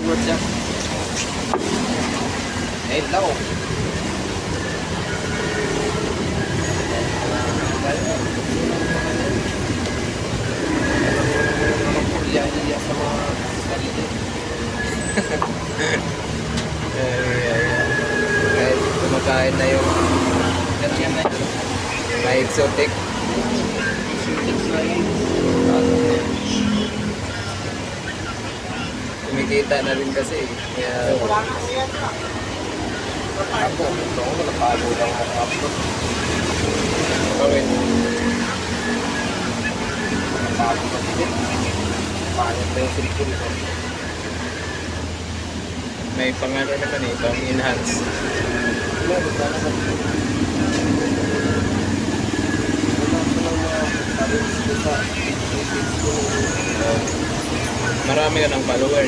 Edward siya. Hello. Iya sama sarili. Kahit kumakain na yung ganyan na yun. May exotic. Kumikita na rin kasi. Kaya ako, ito ako napago lang ang upload. Okay. Napago na din. Pangit na yung cellphone ko. May pangano naman eh, pang-enhance. Marami ka ng follower.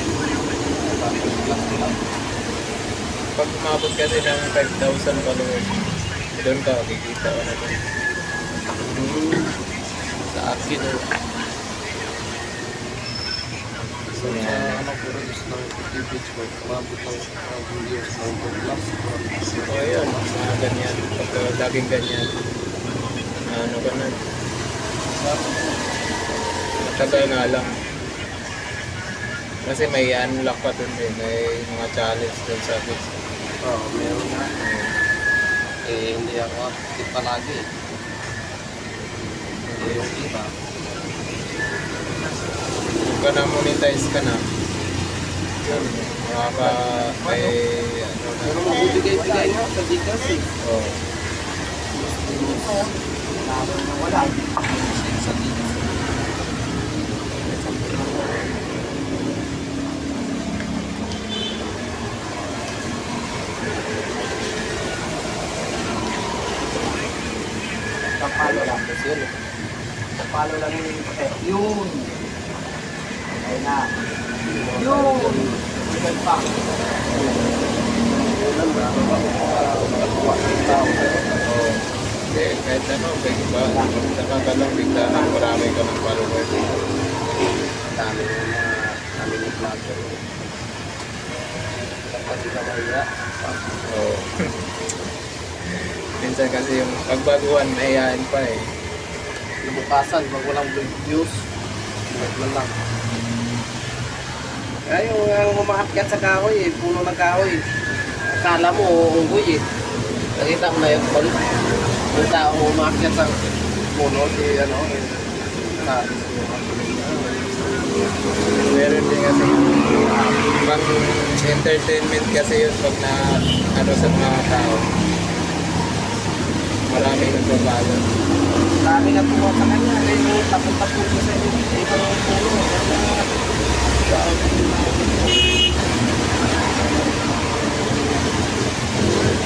Pag umabot kasi ng 5,000 followers, doon ka kikita ka na doon. Sa akin o. So, ano po rin is ng page ko, umabot ng videos ng plus. So yun, mga ganyan. Pag laging ganyan, ano ka na. Matagal nga lang. Kasi may unlock pa dun eh. May mga challenge dun sa Facebook. Oo, meron nga. Eh, hindi ako active palagi. Hindi yung iba. Kung ka na-monetize ka na, makaka may ano na. Pero mabibigay-bigay nga sa Gcash eh. Oh. Wala. Sa Gcash. Kapalo lang kasi yun eh. Kapalo lang yung yun. Ayun na. Yun. Ilan pa. Ilan ba? Makakuha ng tao. Oh. Hindi, kahit ano, ba, nakakalong biglaan, marami ka ng followers. Dami ng vlogger. Kapag di ka mahiya. Oh. Minsan kasi yung pagbaguhan, mahihain pa eh. Lubukasan, pag walang views, man lang. Kaya yung umaakyat sa kahoy eh, puno ng kahoy. Akala mo, unggoy eh. Nakita mo na yung tol. Yung tao umaakyat sa puno, si ano, sabi Meron din kasi pang entertainment kasi yun pag na ano sa mga tao. Marami nagpapalo. Dami na tuwa sa kanya, kaya yung tapon-tapon ko sa ibang puno.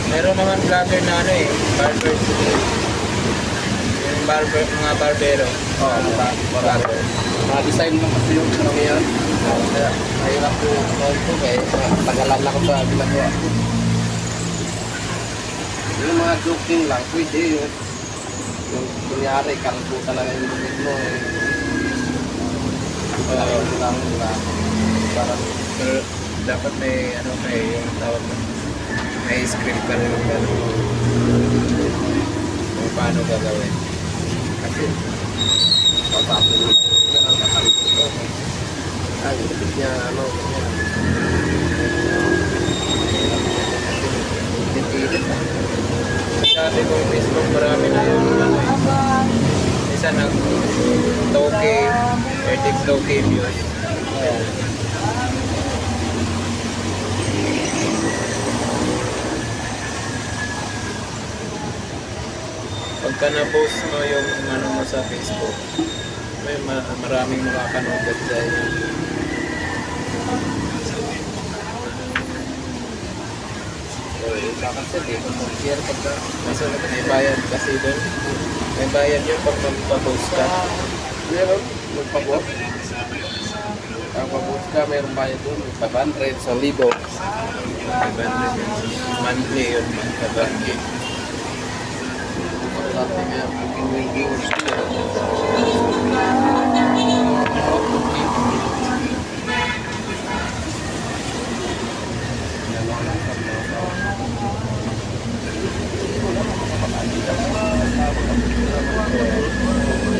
Meron naman vlogger na ano eh, barber. Yung barber, mga barbero. Oo, vlogger. Mga design lang kasi yung karamihan. Kaya mahirap po ito kaya tagalan lang ko sa ginagawa. Yung mga joking lang, pwede yung kunyari, kalbo talaga yung bukid mo eh. Kaya yung lang nila. Para Pero dapat may ano may yung tawag mo. May script ka rin yung gano'n. Kung paano gagawin. kasi matapos yung kalbo ko. Ay, bukid niya, ano, ganyan. Pilit-pilit ah. Dati kung Facebook marami na yung ano eh. Isa nag 2K, 32K views. Pagka na-post mo yung ano mo sa Facebook, may maraming makakanood dahil Kasi di ko share pagka kaso may bayad kasi doon. May bayad yun pag magpa-post ka. meron, magpabot. Ang pabot ka, meron bayad doon. 500, 1,000. 500 yun. Monthly yun. 500. Dati nga, yung viewers ko. Ayan.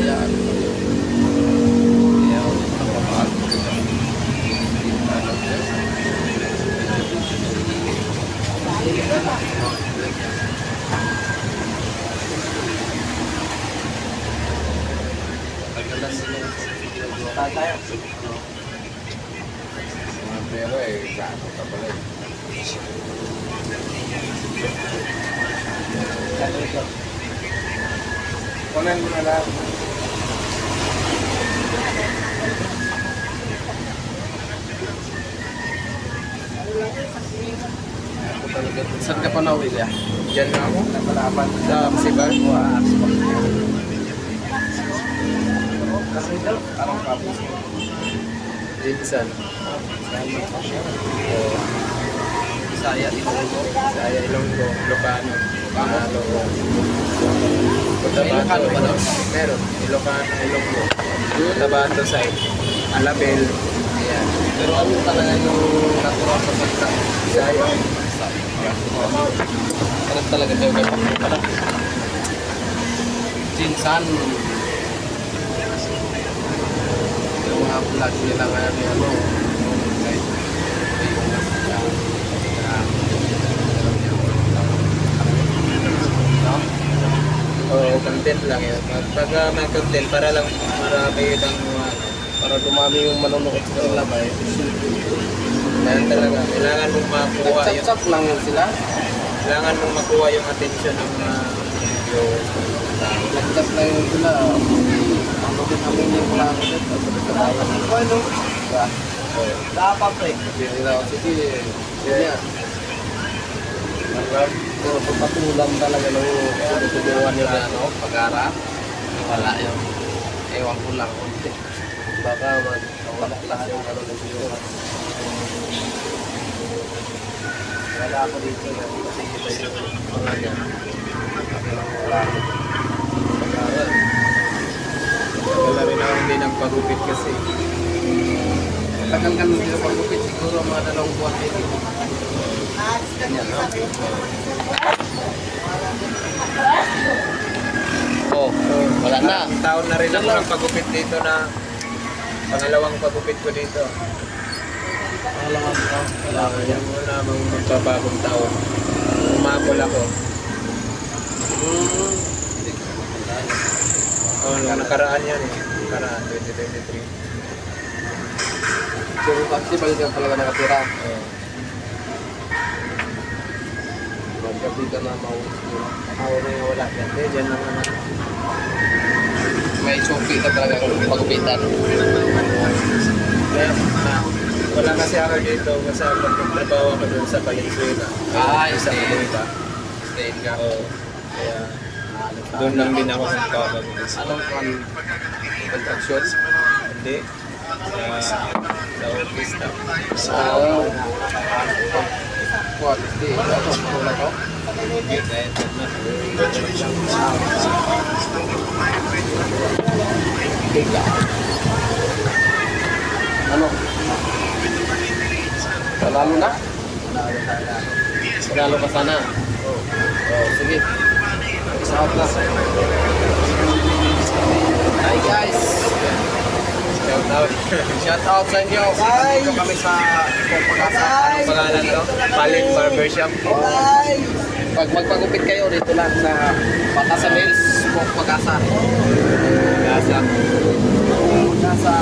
Ayan. Tayo. Pero gaano ka pala eh. Kunan mo na lang. Saan ka pa nauwi ya? Diyan na ako. Napalapan. Sa Sibar. Anong kapos? Jinsan. Saya dito ko. Saya Ilonggo. Ilocano. Ilocano. May Ilocano ba daw? Meron. Ilocano. Ilonggo. Tabato side. Alabel. Ayan. Pero ano talaga yung natural sa salita? Saya. Ano talaga siya yung Jinsan. Yung mga vlog nila ngayon yung ano. Oo, content lang yun. Pag may content, para lang marami itang Para dumami yung manonood sa kanila ba eh. yan talaga. Kailangan mong makuha yung Nag-chat-chat lang yun sila. kailangan mong makuha yung attention ng mga video. Nag-chat lang yun sila. Ano din aminin ko lang ako din. Ano? Dapat eh. Hindi nila ako, sige. Yun yan. Pero pagpatulan talaga ng tutulungan nila ano, pag-ara. Wala yun. Ewan ko lang konti. Baka wala lahat yung ano ng video. Wala ako dito na kasi iba yung mga yan. Wala ako. Pag-ara. Wala rin ako hindi nagpagupit kasi. Tagal ka nung pinapagupit, siguro mga 2 buwan din. Ganyan, no? Oh, wala na. Taon na rin ako nagpagupit dito na pangalawang pagupit ko dito. Wala ka. Wala ka yan. Yung muna magpapagong taon. Umapol ako. Hindi ko matandaan. Oh, nung nakaraan yan eh. Nakaraan, 2023. So, actually, balik ka talaga nakatira. Oh. Magkabi ka na mauwi siguro. Ako na yung wala yan. Hindi, dyan lang naman. May choki ka talaga kung pagupitan. Kaya, wala kasi ako dito kasi magtrabaho ako doon sa Valenzuela. Stay. Sa Valenzuela. Stay ka. Oo. Kaya, doon lang din ako nagpapagupit. Anong contraction? Hindi. Sa office na. Quality. Ano? Wala ko? Hindi, kahit na. Bigla. Ano? Panalo na? Panalo ka sana? Oo. Oh, sige. Isa out na. Hi guys! Shout out. Shout out sa inyo. Dito kami sa Pagpagasa. Anong pangalan to? Palit Barbershop. Pag magpagupit kayo dito lang sa Patasa Mills, Pagpagasa. Gasa. Pagpagasa.